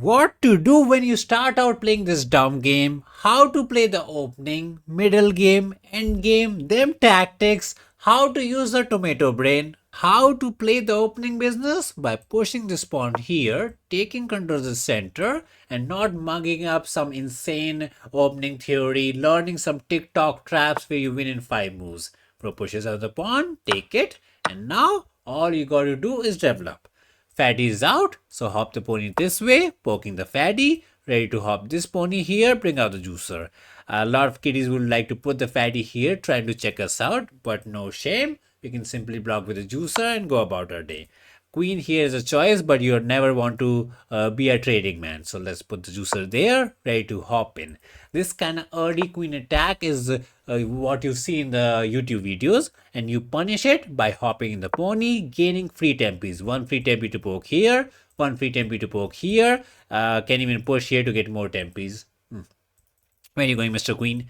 What to do when you start out playing this dumb game, how to play the opening, middle game, end game, them tactics, how to use the tomato brain, how to play the opening business by pushing this pawn here, taking control of the center, and not mugging up some insane opening theory, learning some TikTok traps where you win in 5 moves. Pro pushes out the pawn, take it, and now all you gotta do is develop. Fatty is out, so hop the pony this way, poking the fatty. Ready to hop this pony here, bring out the juicer. A lot of kiddies would like to put the fatty here, trying to check us out, but no shame. We can simply block with the juicer and go about our day. Queen here is a choice, but you never want to be a trading man. So let's put the juicer there, ready to hop in. This kind of early queen attack is what you see in the YouTube videos, and you punish it by hopping in the pony, gaining free tempies. One free tempy to poke here, one free tempy to poke here. Can even push here to get more tempies. Where are you going, Mr. Queen?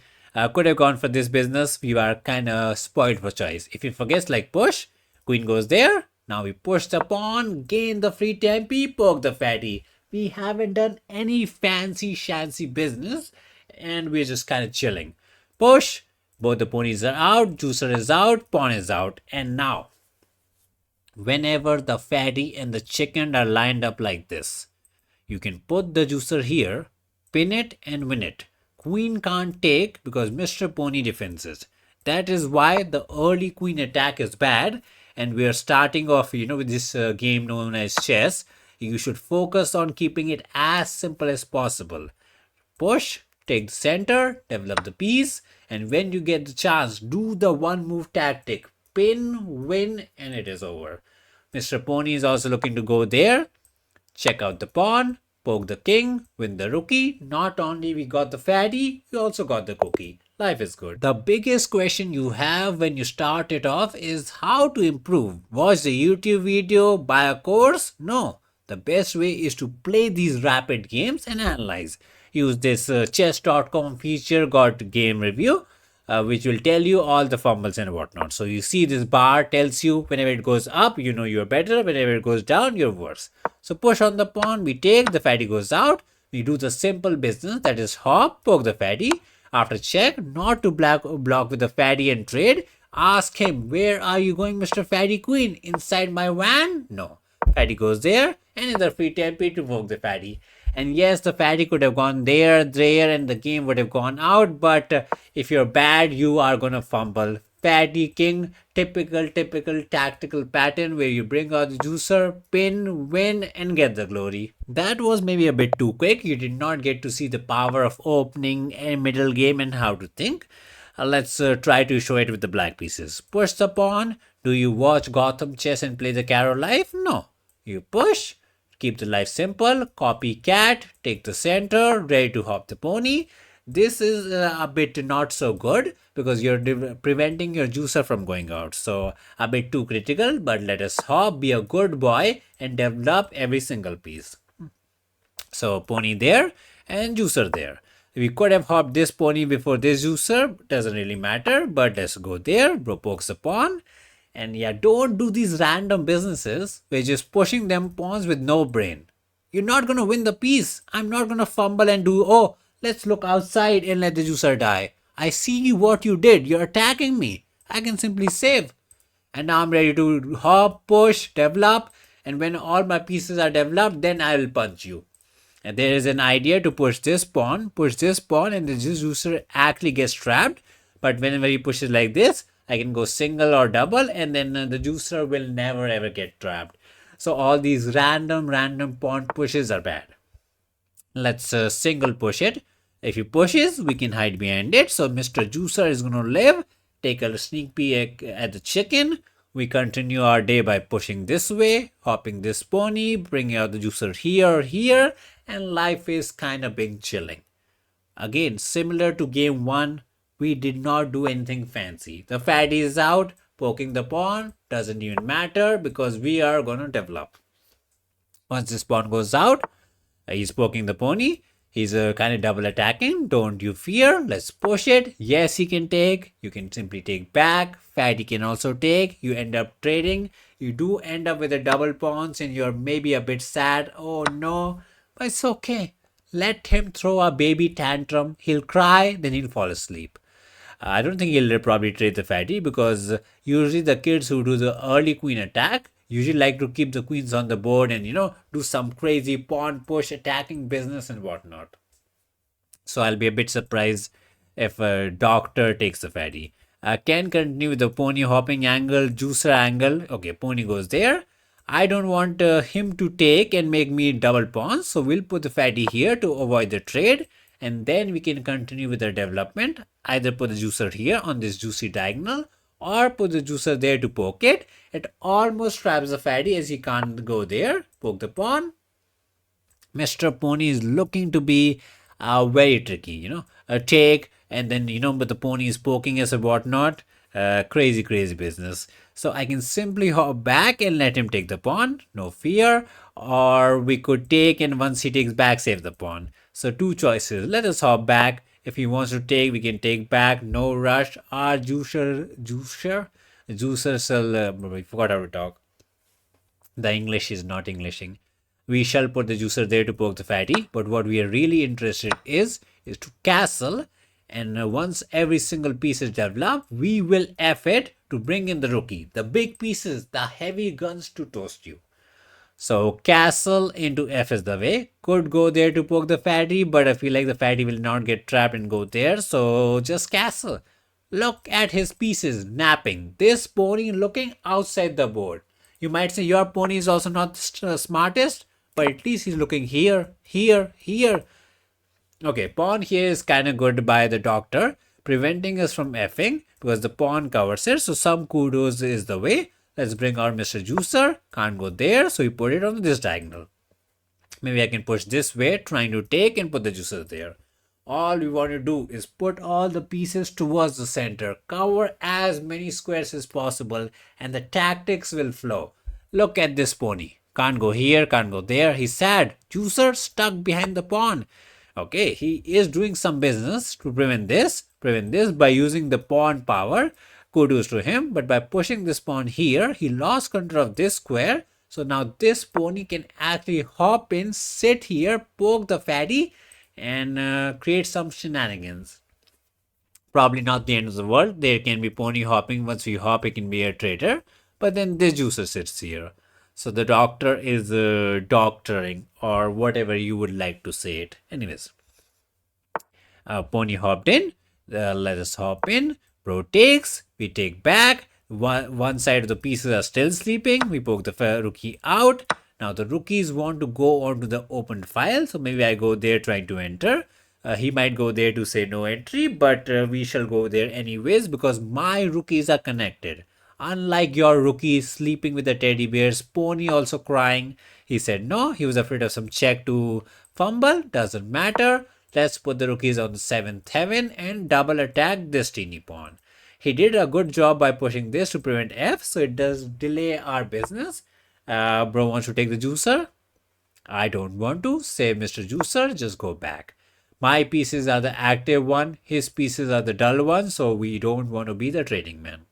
Could have gone for this business. You are kind of spoiled for choice. If you forget like push, queen goes there. Now we push the pawn, gain the free tempi, poke the fatty. We haven't done any fancy shancy business, and we're just kind of chilling. Push, both the ponies are out, juicer is out, pawn is out. And now, whenever the fatty and the chicken are lined up like this, you can put the juicer here, pin it, and win it. Queen can't take because Mr. Pony defends it. That is why the early queen attack is bad, and we are starting off, with this game known as chess. You should focus on keeping it as simple as possible. Push, take the center, develop the piece, and when you get the chance, do the one move tactic. Pin, win, and it is over. Mr. Pony is also looking to go there. Check out the pawn, poke the king, win the rookie. Not only we got the fatty, we also got the cookie. Life is good. The biggest question you have when you start it off is how to improve. Watch the YouTube video, buy a course? No. The best way is to play these rapid games and analyze. Use this chess.com feature got game review, which will tell you all the fumbles and whatnot. So you see this bar tells you whenever it goes up, you know you're better. Whenever it goes down, you're worse. So push on the pawn, we take, the fatty goes out. We do the simple business, that is hop, poke the fatty. After check, not to block with the fatty and trade. Ask him, where are you going, Mr. Fatty Queen? Inside my van? No. Fatty goes there, and another free tempi to poke the fatty. And yes, the fatty could have gone there, and the game would have gone out. But if you're bad, you are gonna fumble. Fatty king, typical tactical pattern where you bring out the juicer, pin, win, and get the glory. That was maybe a bit too quick. You did not get to see the power of opening and middle game and how to think. Let's try to show it with the black pieces. Push the pawn. Do you watch Gotham Chess and play the Caro Life? No. You push. Keep the life simple, copycat, take the center, ready to hop the pony. This is a bit not so good because you're preventing your juicer from going out. So a bit too critical, but let us hop, be a good boy and develop every single piece. So pony there and juicer there. We could have hopped this pony before this juicer, doesn't really matter, but let's go there. Bro pokes the pawn. And yeah, don't do these random businesses where you're just pushing them pawns with no brain. You're not going to win the piece. I'm not going to fumble and do, oh, let's look outside and let the juicer die. I see what you did. You're attacking me. I can simply save. And now I'm ready to hop, push, develop. And when all my pieces are developed, then I will punch you. And there is an idea to push this pawn, and the juicer actually gets trapped. But whenever he pushes like this, I can go single or double, and then the juicer will never ever get trapped. So all these random pawn pushes are bad. Let's single push it. If he pushes, we can hide behind it. So Mr. Juicer is going to live. Take a sneak peek at the chicken. We continue our day by pushing this way, hopping this pony, bringing out the juicer here or here, and life is kind of being chilling. Again, similar to game 1, we did not do anything fancy. The fatty is out, poking the pawn, doesn't even matter because we are going to develop. Once this pawn goes out, he's poking the pony. He's kind of double attacking. Don't you fear. Let's push it. Yes, he can take. You can simply take back. Fatty can also take. You end up trading. You do end up with a double pawns and you're maybe a bit sad. Oh no. But it's okay. Let him throw a baby tantrum. He'll cry, then he'll fall asleep. I don't think he'll probably trade the fatty because usually the kids who do the early queen attack usually like to keep the queens on the board and do some crazy pawn push attacking business and whatnot. So I'll be a bit surprised if a doctor takes the fatty. Can continue with the pony hopping angle, juicer angle. Okay, pony goes there. I don't want him to take and make me double pawns. So we'll put the fatty here to avoid the trade. And then we can continue with the development. Either put the juicer here on this juicy diagonal or put the juicer there to poke it. It almost traps the fatty as he can't go there. Poke the pawn. Mr. Pony is looking to be very tricky, a take and then, but the pony is poking us or whatnot. Crazy, crazy business. So I can simply hop back and let him take the pawn, no fear. Or we could take and once he takes back, save the pawn. So two choices. Let us hop back. If he wants to take, we can take back. No rush. Our juicer shall, I forgot how to talk. The English is not Englishing. We shall put the juicer there to poke the fatty, but what we are really interested is to castle, and once every single piece is developed, we will F it to bring in the rookie. The big pieces, the heavy guns to toast you. So castle into F is the way. Could go there to poke the fatty, but I feel like the fatty will not get trapped and go there. So just castle. Look at his pieces napping. This pony looking outside the board. You might say your pony is also not the smartest, but at least he's looking here, here, here. Okay, pawn here is kind of good by the doctor, preventing us from effing because the pawn covers it. So some kudos is the way. Let's bring our Mr. Juicer. Can't go there, so we put it on this diagonal. Maybe I can push this way, trying to take and put the juicer there. All we want to do is put all the pieces towards the center, cover as many squares as possible, and the tactics will flow. Look at this pony. Can't go here, can't go there. He's sad. Juicer stuck behind the pawn. Okay, he is doing some business to prevent this by using the pawn power. Kudos to him, but by pushing this pawn here, he lost control of this square. So now this pony can actually hop in, sit here, poke the fatty, and create some shenanigans. Probably not the end of the world. There can be pony hopping. Once we hop, it can be a traitor. But then this juicer sits here. So the doctor is doctoring or whatever you would like to say it. Anyways, pony hopped in. Let us hop in. Bro takes. We take back. One side of the pieces are still sleeping. We poke the rookie out. Now the rookies want to go onto the opened file. So maybe I go there trying to enter. He might go there to say no entry, but we shall go there anyways because my rookies are connected. Unlike your rookie sleeping with the teddy bears, pony also crying. He said no, he was afraid of some check to fumble. Doesn't matter. Let's put the rookies on the 7th heaven and double attack this teeny pawn. He did a good job by pushing this to prevent F, so it does delay our business. Bro wants to take the juicer. I don't want to. Say Mr. Juicer, just go back. My pieces are the active one. His pieces are the dull one, so we don't want to be the trading man.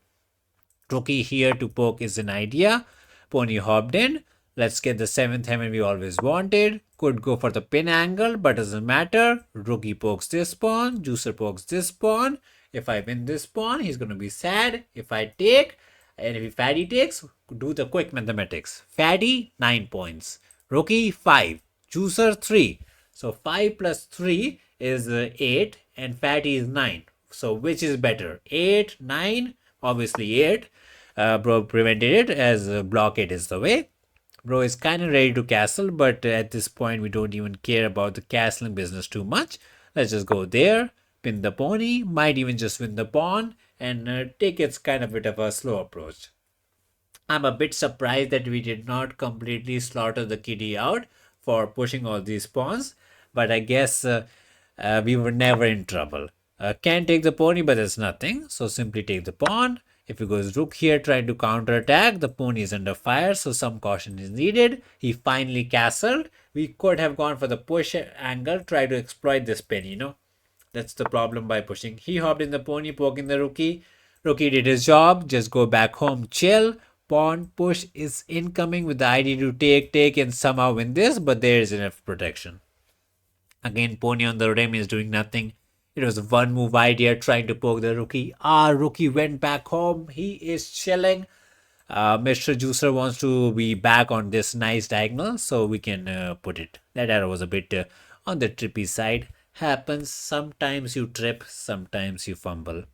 Rookie here to poke is an idea. Pony hopped in. Let's get the 7th heaven we always wanted. Could go for the pin angle, but doesn't matter. Rookie pokes this pawn. Juicer pokes this pawn. If I win this pawn, he's going to be sad. If I take, and if Fatty takes, do the quick mathematics. Fatty, 9 points. Rookie, 5. Juicer, 3. So 5 plus 3 is 8 and Fatty is 9. So which is better? 8, 9? Obviously 8. Bro prevented it as blockade is the way. Bro is kind of ready to castle, but at this point we don't even care about the castling business too much. Let's just go there, pin the pony, might even just win the pawn, and take its kind of bit of a slow approach. I'm a bit surprised that we did not completely slaughter the kitty out for pushing all these pawns, but I guess we were never in trouble. Can't take the pony, but there's nothing, so simply take the pawn. If he goes rook here trying to counterattack, the pony is under fire, so some caution is needed. He finally castled. We could have gone for the push angle, try to exploit this pin, That's the problem by pushing. He hopped in the pony, poking the rookie. Rookie did his job. Just go back home, chill. pawn push is incoming with the idea to take and somehow win this, but there is enough protection. Again, pony on the rim is doing nothing. It was a one move idea trying to poke the rookie. Rookie went back home. He is chilling. Mr. Juicer wants to be back on this nice diagonal, so we can put it. That arrow was a bit on the trippy side. Happens. Sometimes you trip, sometimes you fumble.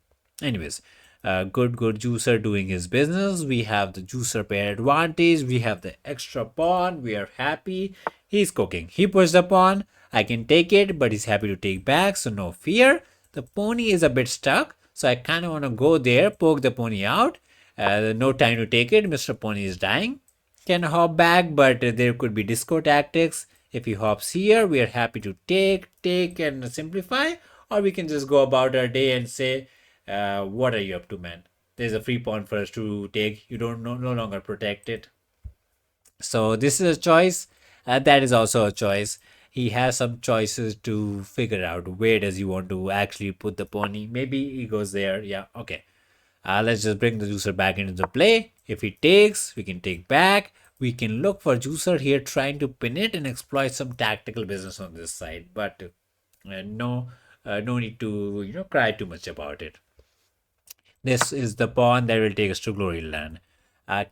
Anyways, good Juicer doing his business. We have the Juicer pair advantage. We have the extra pawn. We are happy. He's cooking. He pushed the pawn. I can take it, but he's happy to take back, so no fear. The pony is a bit stuck, so I kind of want to go there, poke the pony out. No time to take it. Mr. Pony is dying. Can hop back, but there could be disco tactics. If he hops here, we are happy to take and simplify. Or we can just go about our day and say, what are you up to, man? There's a free pawn for us to take. You don't no longer protect it. So this is a choice. That is also a choice. He has some choices to figure out where does he want to actually put the pony. Maybe he goes there. Yeah, okay. Let's just bring the Juicer back into the play. If he takes, we can take back. We can look for Juicer here trying to pin it and exploit some tactical business on this side. But no need to cry too much about it. This is the pawn that will take us to Glory Land.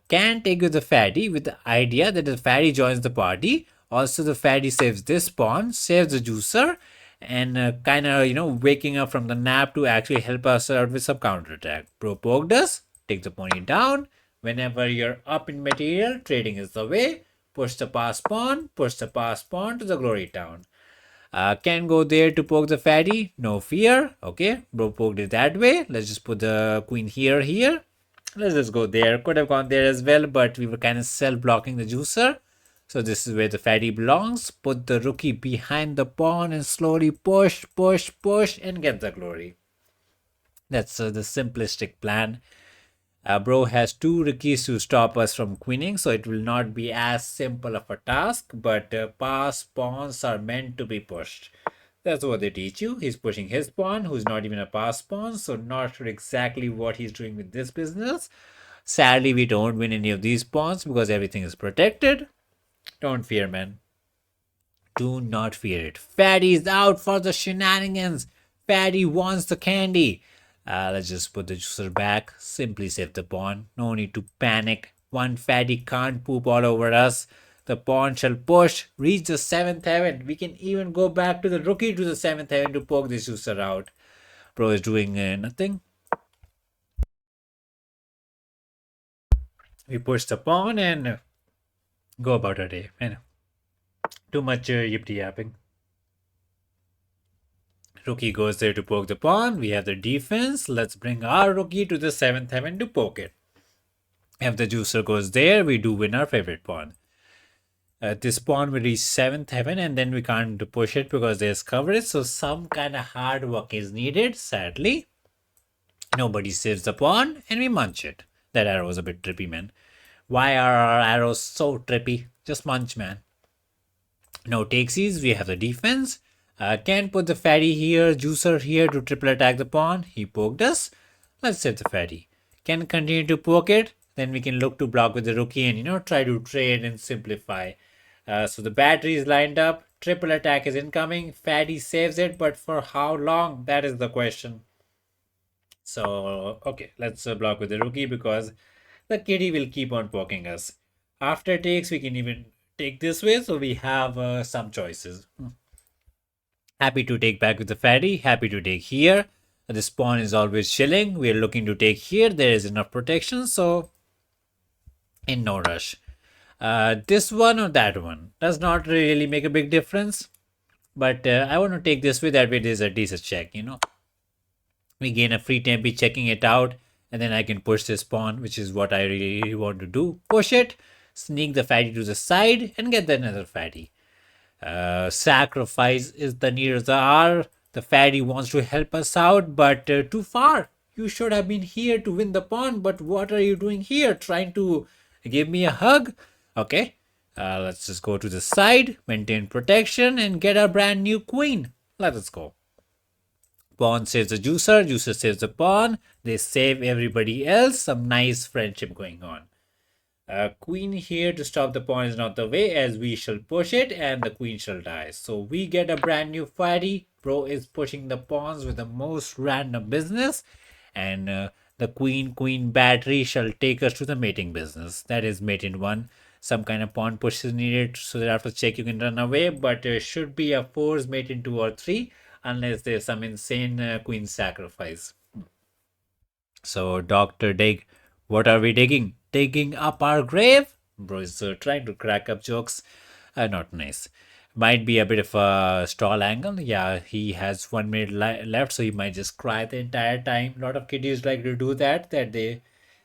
Can take with the fatty with the idea that the fatty joins the party. Also, the fatty saves this pawn, saves the Juicer, and kind of waking up from the nap to actually help us out with some counterattack. Bro poked us, take the pony down. Whenever you're up in material, trading is the way. Push the pass pawn to the Glory Town. Can go there to poke the fatty, no fear. Okay, bro poked it that way. Let's just put the queen here. Let's just go there. Could have gone there as well, but we were kind of self-blocking the Juicer. So this is where the fatty belongs. Put the rookie behind the pawn and slowly push and get the glory. That's the simplistic plan. Bro has two rookies to stop us from queening, so it will not be as simple of a task, but pass pawns are meant to be pushed. That's what they teach you. He's pushing his pawn, who's not even a pass pawn, so not sure exactly what he's doing with this business. Sadly, we don't win any of these pawns because everything is protected. Don't fear, man. Do not fear it. Fatty is out for the shenanigans. Fatty wants the candy. Let's just put the Juicer back. Simply save the pawn. No need to panic. One fatty can't poop all over us. The pawn shall push, reach the 7th heaven. We can even go back to the rookie to the 7th heaven to poke this Juicer out. Bro is doing nothing. We push the pawn and go about our day. Too much yippity yapping. Rookie goes there to poke the pawn. We have the defense. Let's bring our rookie to the 7th heaven to poke it. If the Juicer goes there, we do win our favorite pawn. This pawn will reach 7th heaven and then we can't push it because there's coverage. So some kind of hard work is needed, sadly. Nobody saves the pawn and we munch it. That arrow was a bit trippy, man. Why are our arrows so trippy? Just munch, man. No takesies. We have the defense. Can put the fatty here, Juicer here to triple attack the pawn. He poked us. Let's save the fatty. Can continue to poke it. Then we can look to block with the rookie and try to trade and simplify. So the battery is lined up. Triple attack is incoming. Fatty saves it, but for how long? That is the question. So okay, let's block with the rookie because the kitty will keep on poking us. After takes, we can even take this way. So we have some choices. Happy to take back with the fatty. Happy to take here. This pawn is always chilling. We are looking to take here. There is enough protection. So in no rush. This one or that one does not really make a big difference. But I want to take this way. That way there's a decent check, We gain a free tempi checking it out. And then I can push this pawn, which is what I really want to do. Push it. Sneak the fatty to the side and get another fatty. Sacrifice is the nearest the R. The fatty wants to help us out, but too far. You should have been here to win the pawn, but what are you doing here? Trying to give me a hug? Okay, let's just go to the side, maintain protection, and get our brand new queen. Let us go. Pawn saves the Juicer, Juicer saves the pawn. They save everybody else. Some nice friendship going on. Queen here to stop the pawn is not the way, as we shall push it and the queen shall die. So we get a brand new fatty. Bro is pushing the pawns with the most random business, and the queen battery shall take us to the mating business. That is mate in one. Some kind of pawn push is needed so that after check you can run away, but it should be a force mate in 2 or 3 unless there's some insane queen sacrifice. So, Dr. Dig, what are we digging? Digging up our grave? Bro is trying to crack up jokes. Not nice. Might be a bit of a stall angle. Yeah, he has 1 minute left, so he might just cry the entire time. A lot of kiddies like to do that, that they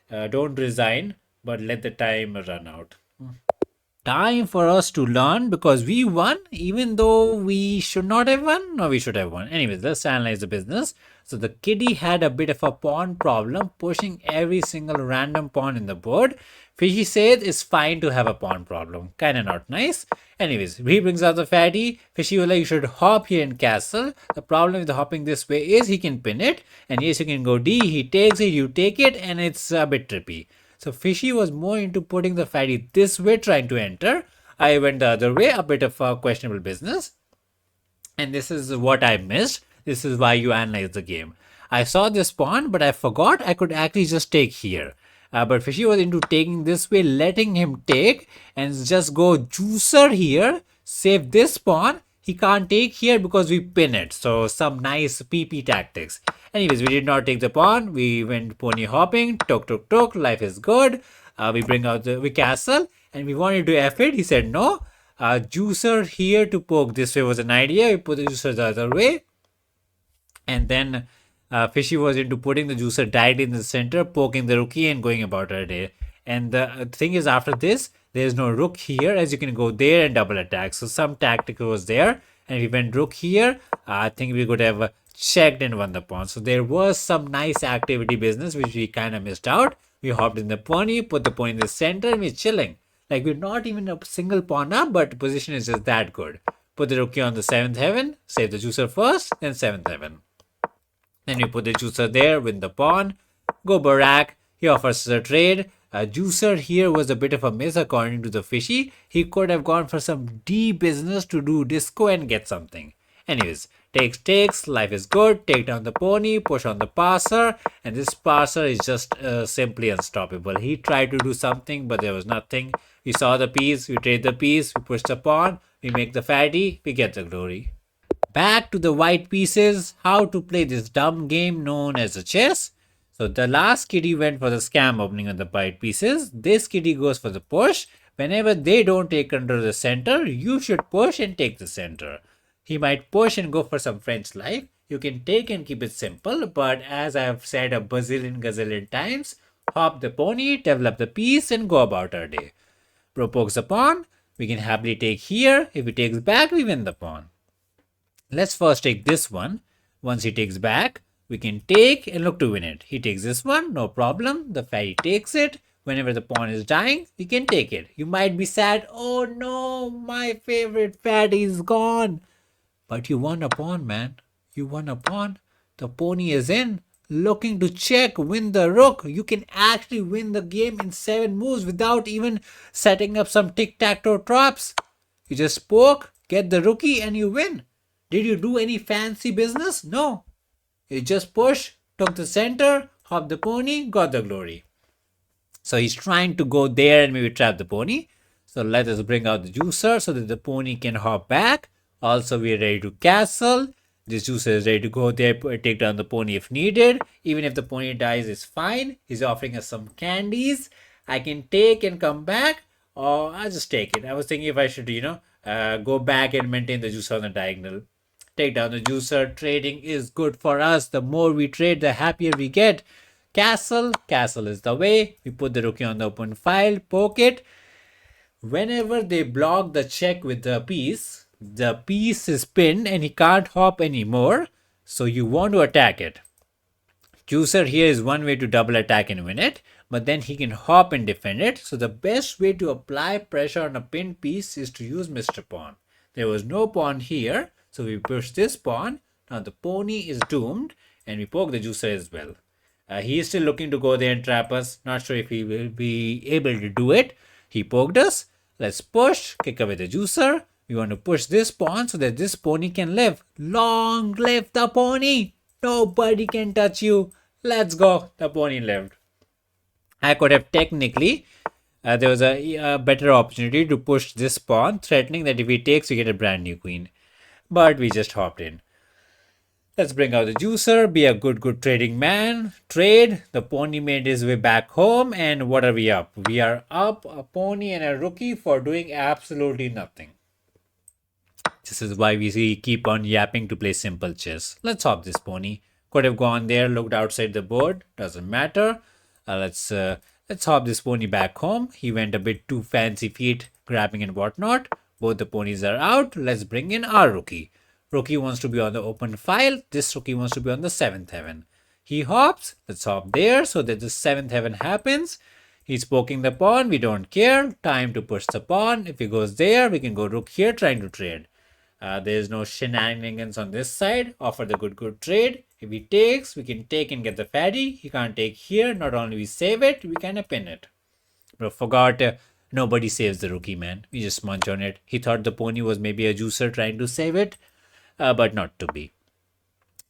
don't resign, but let the time run out. Time for us to learn because we won, even though we should not have won. No, we should have won. Anyways, let's analyze the business. So the kiddie had a bit of a pawn problem, pushing every single random pawn in the board. Fishy said it's fine to have a pawn problem. Kinda not nice. Anyways, he brings out the fatty. Fishy was like, you should hop here in castle. The problem with the hopping this way is he can pin it. And yes, you can go D. He takes it, you take it, and it's a bit trippy. So Fishy was more into putting the fatty this way, trying to enter. I went the other way, a bit of a questionable business. And this is what I missed. This is why you analyze the game. I saw this pawn, but I forgot I could actually just take here. But Fishy was into taking this way, letting him take, and just go juicer here, save this pawn. He can't take here because we pin it. So some nice PP tactics. Anyways, we did not take the pawn. We went pony hopping. Tok. Life is good. We bring out we castle, and we wanted to F it. He said no. Juicer here to poke this way was an idea. We put the juicer the other way. And then Fishy was into putting the juicer directly in the center, poking the rookie and going about her day. And the thing is, after this, there's no rook here, as you can go there and double attack. So some tactical was there. And we went rook here. I think we could have checked and won the pawn. So there was some nice activity business, which we kind of missed out. We hopped in the pony, put the pawn in the center, and we're chilling. Like, we're not even a single pawn up, but position is just that good. Put the rookie on the 7th heaven, save the juicer first, then 7th heaven. Then we put the juicer there, win the pawn, go Barak. He offers us a trade. Juicer here was a bit of a miss according to the Fishy. He could have gone for some D business to do disco and get something. Anyways, takes, life is good, take down the pony, push on the passer, and this passer is just simply unstoppable. He tried to do something, but there was nothing. We saw the piece, we trade the piece, we push the pawn, we make the fatty, we get the glory. Back to the white pieces, how to play this dumb game known as a chess. So the last kitty went for the scam opening on the white pieces. This kitty goes for the push. Whenever they don't take control of the center, you should push and take the center. He might push and go for some French life. You can take and keep it simple, but as I have said a gazillion times, hop the pony, develop the piece, and go about our day. Bro pokes the pawn. We can happily take here. If he takes back, we win the pawn. Let's first take this one. Once he takes back, we can take and look to win it. He takes this one, no problem. The fatty takes it. Whenever the pawn is dying, we can take it. You might be sad, oh no, my favorite fatty is gone. But you won a pawn, man. You won a pawn. The pony is in, looking to check, win the rook. You can actually win the game in 7 moves without even setting up some tic-tac-toe traps. You just poke, get the rookie, and you win. Did you do any fancy business? No. You just push, took the center, hopped the pony, got the glory. So he's trying to go there and maybe trap the pony. So let us bring out the juicer so that the pony can hop back. Also, we are ready to castle. This juicer is ready to go there, take down the pony if needed. Even if the pony dies, it's fine. He's offering us some candies. I can take and come back, or I'll just take it. I was thinking if I should, go back and maintain the juicer on the diagonal. Take down the juicer. Trading is good for us. The more we trade, the happier we get. Castle is the way. We put the rookie on the open file, poke it. Whenever they block the check with the piece is pinned and he can't hop anymore. So you want to attack it. Juicer here is one way to double attack and win it, but then he can hop and defend it. So the best way to apply pressure on a pinned piece is to use Mr. Pawn. There was no pawn here, so we push this pawn. Now the pony is doomed and we poke the juicer as well. He is still looking to go there and trap us. Not sure if he will be able to do it. He poked us. Let's push. Kick away the juicer. We want to push this pawn so that this pony can live. Long live the pony. Nobody can touch you. Let's go. The pony lived. I could have technically, there was a better opportunity to push this pawn, threatening that if he takes, we get a brand new queen. But we just hopped in. Let's bring out the juicer, be a good trading man. Trade. The pony made his way back home, and what are we up? We are up a pony and a rookie for doing absolutely nothing. This is why we see keep on yapping to play simple chess. Let's hop this pony. Could have gone there, looked outside the board. Doesn't matter. Let's hop this pony back home. He went a bit too fancy feet, grabbing and whatnot. Both the ponies are out. Let's bring in our rookie. Rookie wants to be on the open file. This rookie wants to be on the 7th heaven. He hops. Let's hop there so that the 7th heaven happens. He's poking the pawn. We don't care. Time to push the pawn. If he goes there, we can go rook here trying to trade. There's no shenanigans on this side. Offer the good trade. If he takes, we can take and get the fatty. He can't take here. Not only we save it, we can pin it. But forgot nobody saves the rookie, man. We just munch on it. He thought the pony was maybe a juicer trying to save it. But not to be.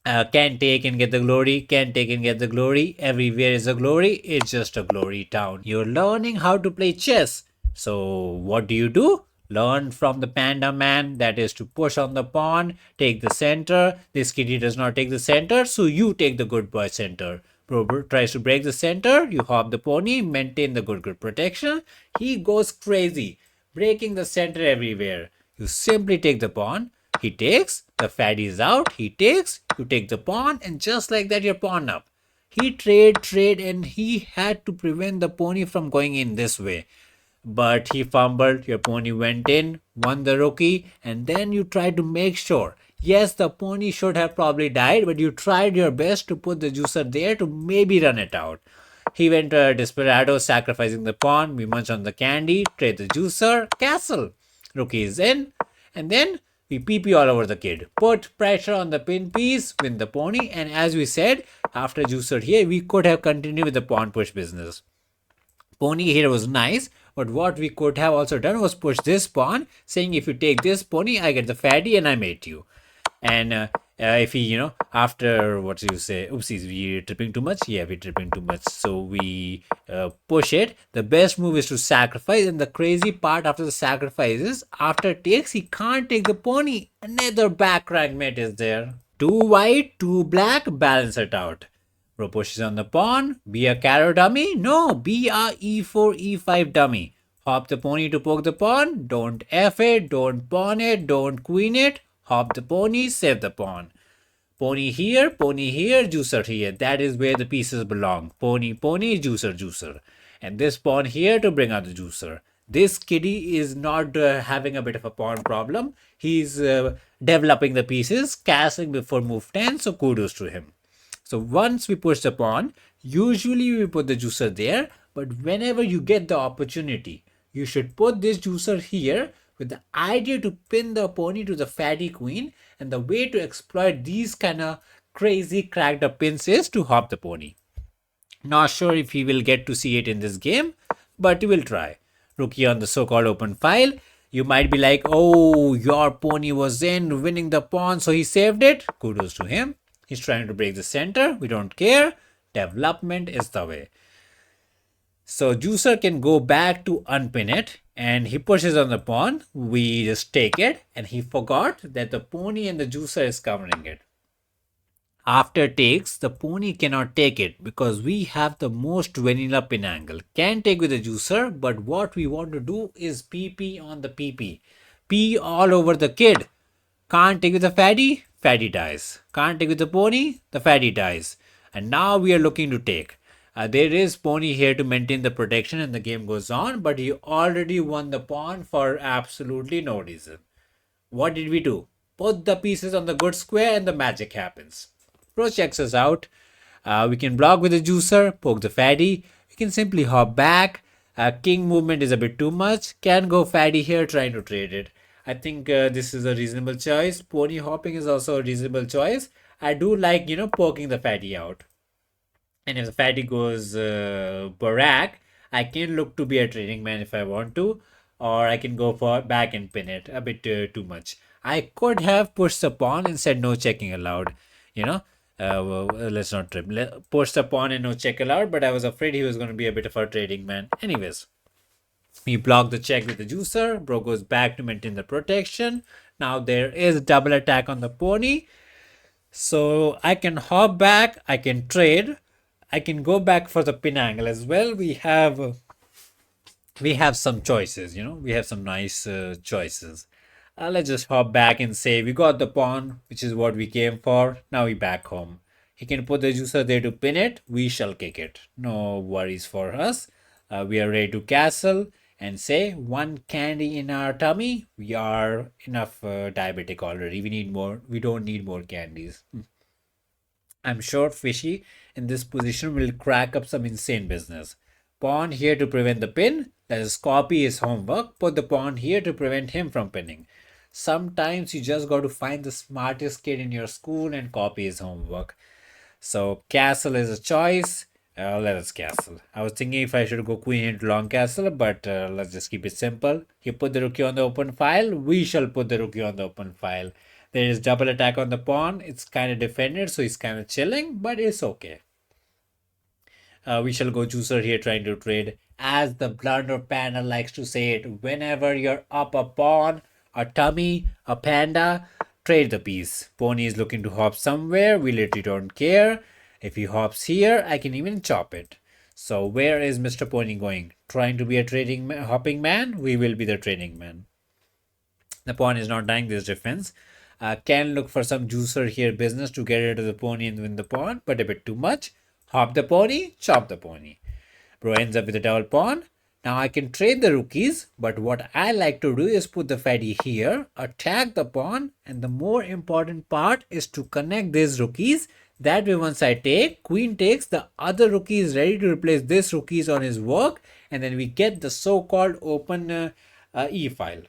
Can take and get the glory, can take and get the glory. Everywhere is a glory. It's just a glory town. You're learning how to play chess. So what do? Learn from the panda man, that is to push on the pawn, take the center. This kitty does not take the center, so you take the good boy center. Tries to break the center, you hop the pony, maintain the good protection. He goes crazy, breaking the center everywhere. You simply take the pawn. He takes, the fatty is out, he takes, you take the pawn, and just like that, you're pawn up. He trade, and he had to prevent the pony from going in this way. But he fumbled, your pony went in, won the rookie, and then you tried to make sure. Yes, the pony should have probably died, but you tried your best to put the juicer there to maybe run it out. He went desperado, sacrificing the pawn. We munch on the candy, trade the juicer, castle. Rookie is in, and then we PP all over the kid. Put pressure on the pin piece, win the pony, and as we said, after juicer here, we could have continued with the pawn push business. Pony here was nice, but what we could have also done was push this pawn, saying if you take this pony, I get the fatty and I mate you. And if he, after what you say, oopsies, we're tripping too much. Yeah, we're tripping too much. So we push it. The best move is to sacrifice. And the crazy part after the sacrifice is, after takes, he can't take the pony. Another back rank mate is there. 2 white, 2 black, balance it out. Bro pushes on the pawn. Be a carrow dummy? No, be a e4, e5 dummy. Hop the pony to poke the pawn. Don't F it, don't pawn it, don't queen it. Hop the pony, save the pawn. Pony here, juicer here. That is where the pieces belong. Pony, juicer. And this pawn here to bring out the juicer. This kitty is not having a bit of a pawn problem. He's developing the pieces, castling before move 10, so kudos to him. So once we push the pawn, usually we put the juicer there, but whenever you get the opportunity, you should put this juicer here with the idea to pin the pony to the fatty queen, and the way to exploit these kind of crazy cracked up pins is to hop the pony. Not sure if he will get to see it in this game, but he will try. Rookie on the so-called open file. You might be like, oh, your pony was in, winning the pawn, so he saved it. Kudos to him. He's trying to break the center. We don't care. Development is the way. So juicer can go back to unpin it, and he pushes on the pawn. We just take it, and he forgot that the pony and the juicer is covering it. After takes, the pony cannot take it because we have the most vanilla pin angle. Can take with the juicer, but what we want to do is PP on the PP. P all over the kid. Can't take with the fatty, fatty dies. Can't take with the pony, the fatty dies. And now we are looking to take. There is pony here to maintain the protection and the game goes on, but he already won the pawn for absolutely no reason. What did we do? Put the pieces on the good square and the magic happens. Pro checks us out. We can block with the juicer, poke the fatty. We can simply hop back. King movement is a bit too much. Can go fatty here trying to trade it. I think this is a reasonable choice. Pony hopping is also a reasonable choice. I do like, poking the fatty out. And if the fatty goes Barak, I can look to be a trading man if I want to, or I can go for back and pin it a bit too much. I could have pushed the pawn and said no checking allowed, you know. Let's not trip. Push the pawn and no check allowed, but I was afraid he was going to be a bit of a trading man. Anyways, we block the check with the juicer. Bro goes back to maintain the protection. Now there is double attack on the pony. So I can hop back, I can trade, I can go back for the pin angle as well. We have some choices, we have some nice choices. Let's just hop back and say we got the pawn, which is what we came for. Now we back home. He can put the juicer there to pin it. We shall kick it. No worries for us. We are ready to castle and say one candy in our tummy. We are enough diabetic already. We need more. We don't need more candies. I'm sure Fishy in this position will crack up some insane business. Pawn here to prevent the pin. Let us copy his homework. Put the pawn here to prevent him from pinning. Sometimes you just got to find the smartest kid in your school and copy his homework. So castle is a choice. Let us castle. I was thinking if I should go queen into long castle, but let's just keep it simple. He put the rookie on the open file. We shall put the rookie on the open file. There is double attack on the pawn. It's kind of defended, so he's kind of chilling, but it's okay. We shall go juicer here trying to trade. As the blunder panda likes to say it, whenever you're up a pawn, a tummy, a panda, trade the piece. Pony is looking to hop somewhere. We literally don't care. If he hops here, I can even chop it. So where is Mr. Pony going? Trying to be a hopping man? We will be the trading man. The pawn is not dying this defense. Can look for some juicer here business to get rid of the pony and win the pawn, but a bit too much. Hop the pony, chop the pony. Bro ends up with a double pawn. Now I can trade the rookies, but what I like to do is put the fatty here, attack the pawn, and the more important part is to connect these rookies. That way once I take, queen takes, the other rookie is ready to replace this rookies on his work, and then we get the so-called open e-file.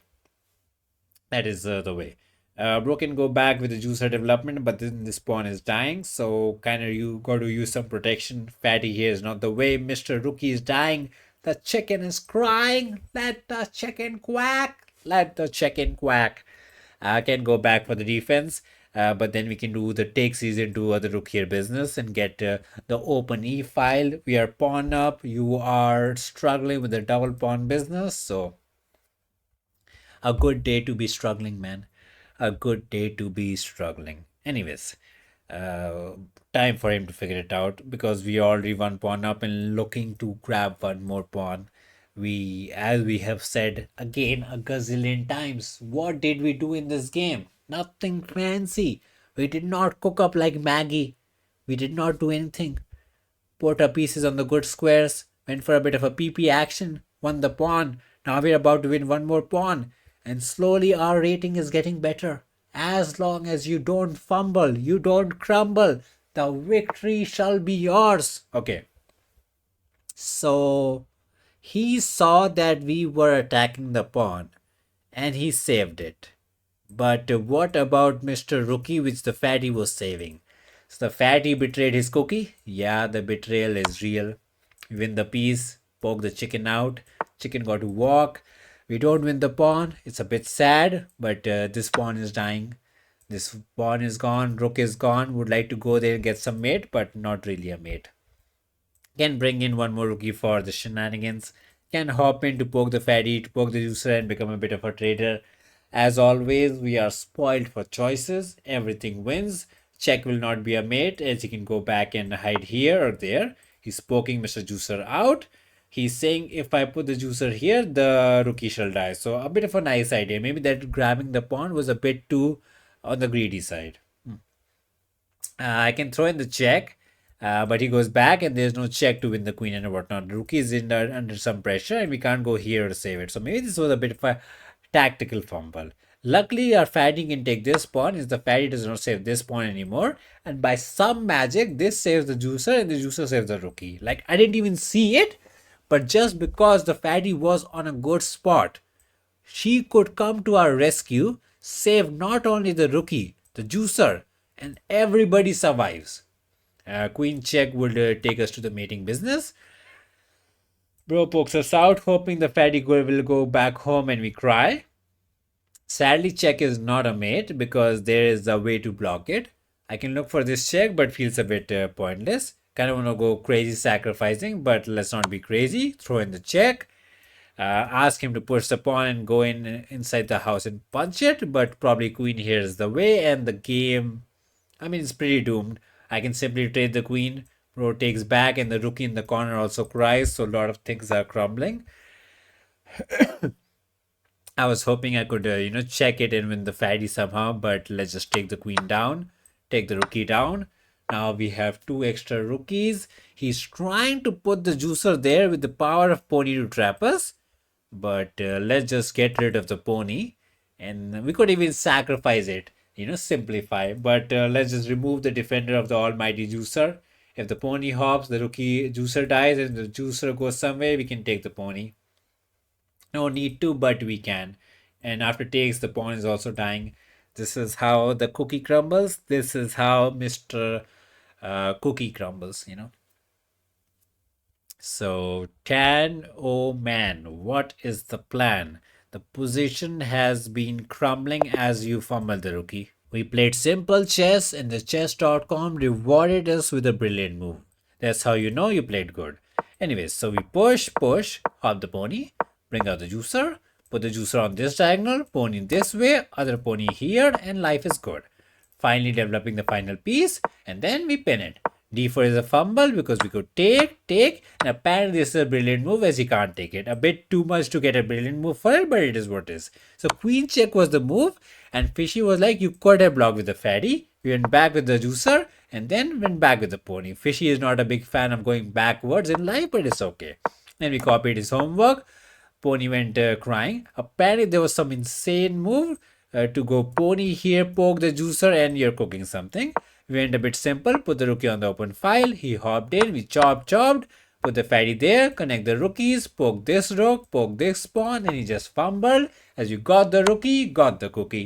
That is the way. Bro can go back with the juicer development, but then this pawn is dying, so kind of you got to use some protection. Fatty here is not the way. Mr. Rookie is dying. The chicken is crying. Let the chicken quack. Let the chicken quack. Can go back for the defense, but then we can do the take season to other rook here business and get the open e file. We are pawn up. You are struggling with the double pawn business, so a good day to be struggling, man. A good day to be struggling. Anyways, uh, time for him to figure it out because we already one pawn up and looking to grab one more pawn. As we have said again a gazillion times, what did we do in this game? Nothing fancy. We did not cook up like Maggie. We did not do anything. Put our pieces on the good squares, went for a bit of a PP action, won the pawn. Now we're about to win one more pawn, and slowly our rating is getting better. As long as you don't fumble, you don't crumble, the victory shall be yours. Okay. So he saw that we were attacking the pawn and he saved it. But what about Mr. Rookie, which the fatty was saving? So the fatty betrayed his cookie. Yeah, the betrayal is real. We win the piece, poke the chicken out. Chicken got to walk. We don't win the pawn. It's a bit sad, but this pawn is dying. This pawn is gone. Rook is gone. Would like to go there and get some mate, but not really a mate. Can bring in one more rookie for the shenanigans. Can hop in to poke the fatty, to poke the juicer and become a bit of a trader. As always, we are spoiled for choices. Everything wins. Check will not be a mate as he can go back and hide here or there. He's poking Mr. Juicer out. He's saying if I put the juicer here, the rookie shall die. So a bit of a nice idea. Maybe that grabbing the pawn was a bit too on the greedy side. I can throw in the check, but he goes back and there's no check to win the queen and whatnot. The rookie is under some pressure and we can't go here to save it. So maybe this was a bit of a tactical fumble. Luckily, our fatty can take this pawn as the fatty does not save this pawn anymore. And by some magic, this saves the juicer and the juicer saves the rookie. Like, I didn't even see it, but just because the fatty was on a good spot, she could come to our rescue, save not only the rookie, the juicer, and everybody survives. Queen check would take us to the mating business. Bro pokes us out, hoping the fatty girl will go back home and we cry. Sadly, check is not a mate because there is a way to block it. I can look for this check, but feels a bit pointless. Kind of want to go crazy sacrificing, but let's not be crazy. Throw in the check. Ask him to push the pawn and go inside the house and punch it, but probably queen hears the way and the game. I mean, it's pretty doomed. I can simply trade the queen. Bro takes back, and the rookie in the corner also cries. So a lot of things are crumbling. I was hoping I could, check it and win the fatty somehow, but let's just take the queen down, take the rookie down. Now we have two extra rookies. He's trying to put the juicer there with the power of pony to trap us, but let's just get rid of the pony, and we could even sacrifice it, simplify. But let's just remove the defender of the almighty juicer. If the pony hops, the rookie juicer dies, and the juicer goes somewhere, we can take the pony. No need to, but we can. And after takes, the pawn is also dying. This is how the cookie crumbles. This is how Mr. Cookie crumbles. So, Tan, oh man, what is the plan? The position has been crumbling as you fumble the rookie. We played simple chess, and the chess.com rewarded us with a brilliant move. That's how you know you played good. Anyways, so we push, hop the pony, bring out the juicer, put the juicer on this diagonal, pony this way, other pony here, and life is good. Finally developing the final piece, and then we pin it. D4 is a fumble because we could take, and apparently this is a brilliant move as he can't take it. A bit too much to get a brilliant move for it, but it is what it is. So queen check was the move, and Fishy was like, you could have blocked with the fatty. We went back with the juicer, and then went back with the pony. Fishy is not a big fan of going backwards in life, but it's okay. Then we copied his homework. Pony went crying. Apparently there was some insane move to go pony here, poke the juicer, and you're cooking something. We went a bit simple, put the rookie on the open file, he hopped in, we chopped, put the fatty there, connect the rookies, poke this rook, poke this pawn, and he just fumbled. As you got the rookie, got the cookie.